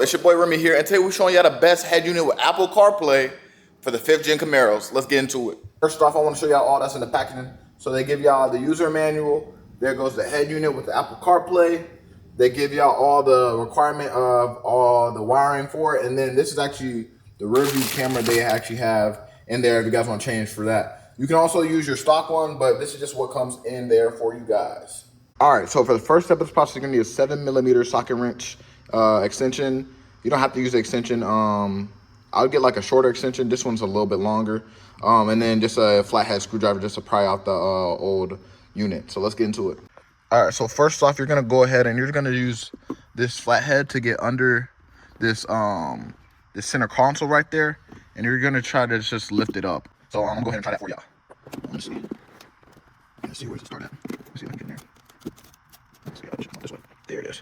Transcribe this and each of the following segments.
It's your boy Remy here, and today we're showing y'all the best head unit with Apple CarPlay for the 5th gen Camaros. Let's get into it. First off, I want to show y'all all that's in the packaging. So they give y'all the user manual. There goes the head unit with the Apple CarPlay. They give y'all all the requirement of all the wiring for it, and then this is actually the rear view camera they actually have in there if you guys want to change for that. You can also use your stock one, but this is just what comes in there for you guys. All right, so for the first step of this process, you're gonna need a 7mm socket wrench extension. You don't have to use the extension. I'll get like a shorter extension. This one's a little bit longer. And then just a flathead screwdriver just to pry out the old unit. So let's get into it. All right, so first off, you're gonna go ahead and you're gonna use this flathead to get under this this center console right there, and you're gonna try to just lift it up. So I'm gonna go ahead and try that for y'all. Let me see. Let's see where's it start at. Let's see if I can get in there. Let's see, I'll check this way. There it is.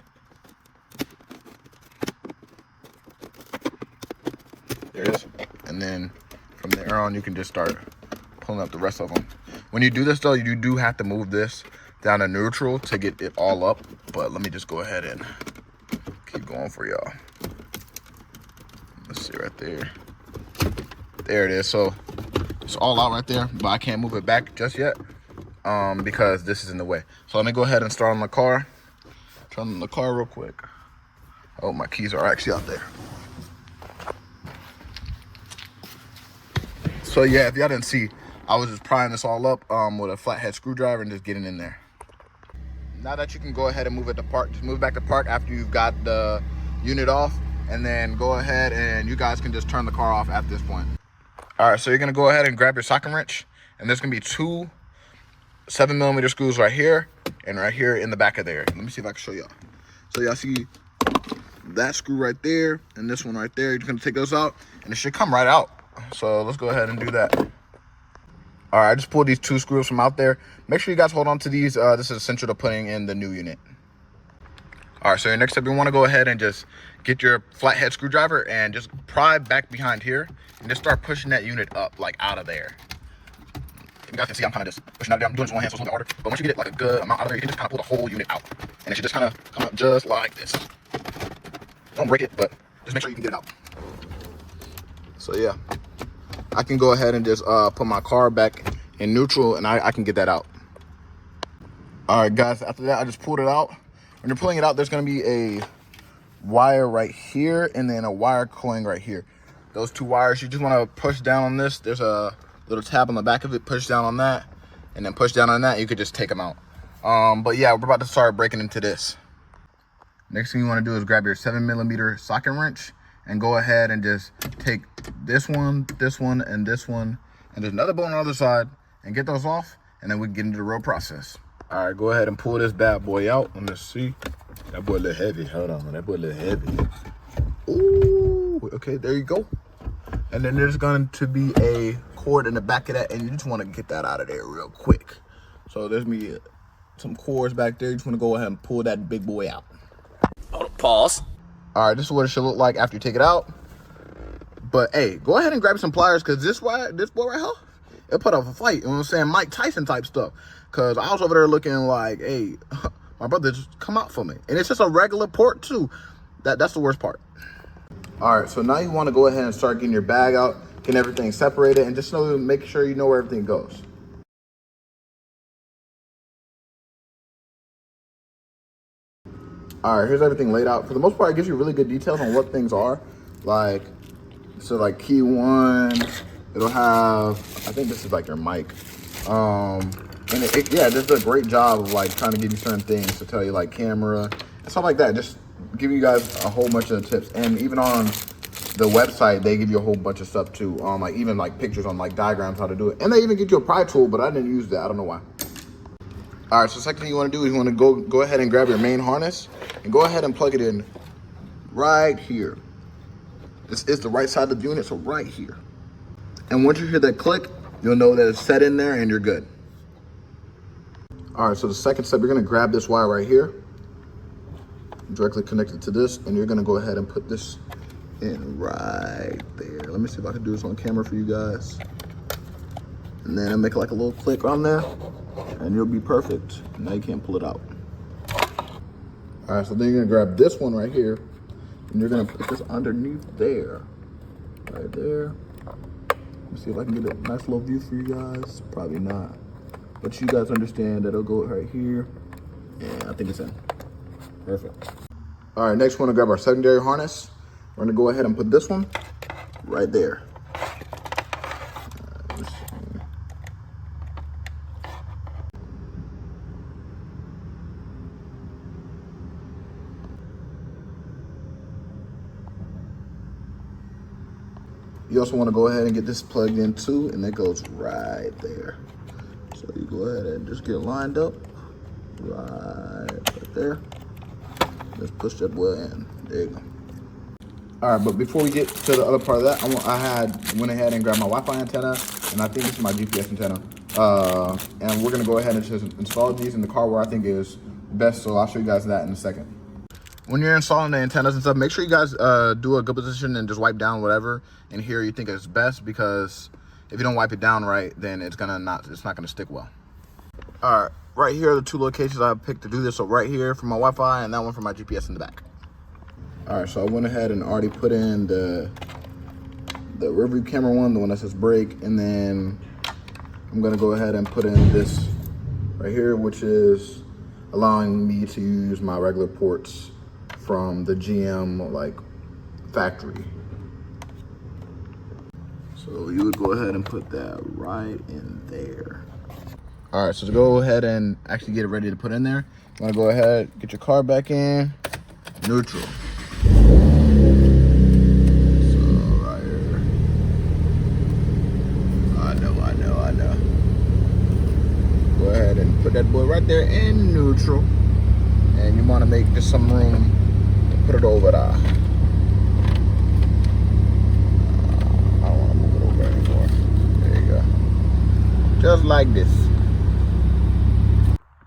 There it is. And then from there on, you can just start pulling up the rest of them. When you do this though, you do have to move this down to neutral to get it all up. But let me just go ahead and keep going for y'all. Let's see right there. There it is. So it's all out right there, but I can't move it back just yet because this is in the way. So let me go ahead and start on the car. Turn on the car real quick. Oh, my keys are actually out there. So yeah, if y'all didn't see, I was just prying this all up with a flathead screwdriver and just getting in there. Now that you can go ahead and move it to park, move back to park after you've got the unit off, and then go ahead and you guys can just turn the car off at this point. All right, so you're gonna go ahead and grab your socket wrench, and there's gonna be two 7mm screws right here and right here in the back of there. Let me see if I can show y'all. So y'all see that screw right there and this one right there. You're gonna take those out and it should come right out. So let's go ahead and do that. All right, I just pulled these two screws from out there. Make sure you guys hold on to these. This is essential to putting in the new unit. All right, so your next step, you want to go ahead and just get your flathead screwdriver and just pry back behind here and just start pushing that unit up, like out of there. You guys can see I'm kind of just pushing out there. I'm doing this one hand, so it's a little bit harder. But once you get it like a good amount out of there, you can just kind of pull the whole unit out. And it should just kind of come up just like this. Don't break it, but just make sure you can get it out. So yeah, I can go ahead and just put my car back in neutral and I can get that out. All right, guys, after that, I just pulled it out. When you're pulling it out, there's gonna be a wire right here and then a wire coiling right here. Those two wires, you just wanna push down on this. There's a little tab on the back of it, push down on that, and then push down on that, you could just take them out. But yeah, we're about to start breaking into this. Next thing you wanna do is grab your 7mm socket wrench and go ahead and just take this one, and this one, and there's another bolt on the other side, and get those off, and then we can get into the real process. All right, go ahead and pull this bad boy out. Let me see. That boy a little heavy. Hold on, that boy a little heavy. Ooh, okay, there you go. And then there's going to be a cord in the back of that, and you just want to get that out of there real quick. So there's me some cords back there. You just want to go ahead and pull that big boy out. Pause. All right, this is what it should look like after you take it out. But hey, go ahead and grab some pliers, because this boy right here, it put up a fight. You know what I'm saying? Mike Tyson type stuff. Because I was over there looking like, hey, my brother just come out for me. And it's just a regular port too. That's the worst part. All right, so now you want to go ahead and start getting your bag out, getting everything separated, and just make sure you know where everything goes. All right, here's everything laid out. For the most part, it gives you really good details on what things are. Like, so like key one, it'll have, I think this is like your mic. And yeah, it does a great job of like trying to give you certain things to tell you, like camera and stuff like that. Just give you guys a whole bunch of tips. And even on the website, they give you a whole bunch of stuff too. Like even like pictures on like diagrams, how to do it. And they even get you a pry tool, but I didn't use that. I don't know why. All right, so the second thing you want to do is you want to go ahead and grab your main harness and go ahead and plug it in right here. This is the right side of the unit, so right here. And once you hear that click, you'll know that it's set in there and you're good. All right, so the second step, you're gonna grab this wire right here, directly connected to this, and you're gonna go ahead and put this in right there. Let me see if I can do this on camera for you guys. And then I'll make like a little click on there, and you'll be perfect. Now you can't pull it out. All right, so then you're gonna grab this one right here, And you're gonna put this underneath there, right there. Let me see if I can get a nice little view for you guys. Probably not, but you guys understand that it'll go right here. And I think it's in. Perfect. All right, next we're gonna grab our secondary harness. We're gonna go ahead and put this one right there. You also want to go ahead and get this plugged in too, and it goes right there. So you go ahead and just get lined up right there. Just push that boy in. There you go. All right, but before we get to the other part of that, I went ahead and grabbed my Wi-Fi antenna, and I think it's my GPS antenna. And we're gonna go ahead and just install these in the car where I think is best. So I'll show you guys that in a second. When you're installing the antennas and stuff, make sure you guys do a good position and just wipe down whatever in here you think is best, because if you don't wipe it down right, then it's not gonna stick well. All right, right here are the two locations I picked to do this. So right here for my Wi-Fi, and that one for my GPS in the back. All right, so I went ahead and already put in the rear view camera one, the one that says brake, and then I'm gonna go ahead and put in this right here, which is allowing me to use my regular ports from the GM like factory. So you would go ahead and put that right in there. All right, so to go ahead and actually get it ready to put in there, you wanna go ahead, get your car back in, neutral. So right here, I know. Go ahead and put that boy right there in neutral. And you wanna make just some room to put it over there. I don't wanna move it over anymore. There you go. Just like this.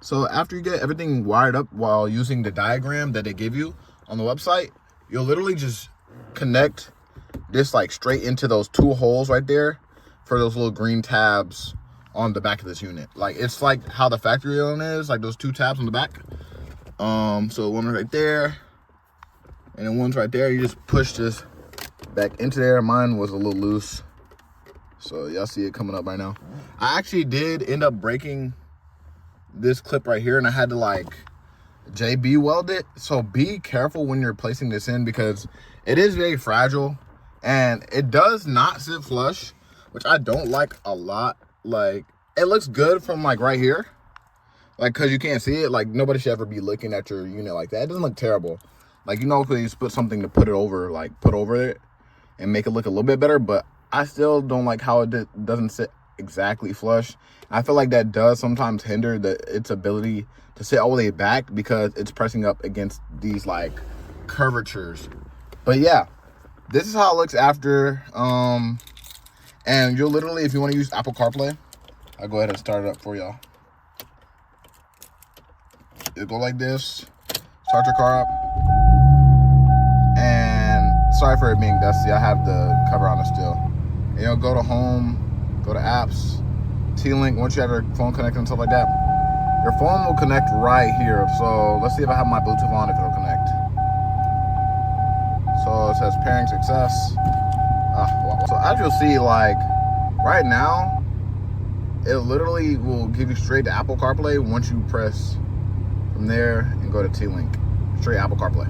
So after you get everything wired up while using the diagram that they give you on the website, you'll literally just connect this like straight into those two holes right there for those little green tabs on the back of this unit. Like it's like how the factory one is, like those two tabs on the back. So one right there, and then one's right there. You just push this back into there. Mine was a little loose, so y'all see it coming up right now. I actually did end up breaking this clip right here, and I had to like JB weld it. So be careful when you're placing this in, because it is very fragile and it does not sit flush, which I don't like a lot. Like it looks good from like right here, like because you can't see it. Like nobody should ever be looking at your unit like that. It doesn't look terrible. Like, you know, please put something to put it over, like put over it and make it look a little bit better. But I still don't like how it doesn't sit exactly flush. I feel like that does sometimes hinder its ability to sit all the way back, because it's pressing up against these like curvatures. But yeah, this is how it looks after. And you'll literally, if you want to use Apple CarPlay, I'll go ahead and start it up for y'all. It'll go like this. Start your car up. And sorry for it being dusty. I have the cover on it still. And you'll go to home, go to apps, T-Link. Once you have your phone connected and stuff like that, your phone will connect right here. So let's see if I have my Bluetooth on, if it'll connect. So it says pairing success. So as you'll see, like right now, it literally will give you straight to Apple CarPlay once you press from there and go to T-Link. Straight Apple CarPlay.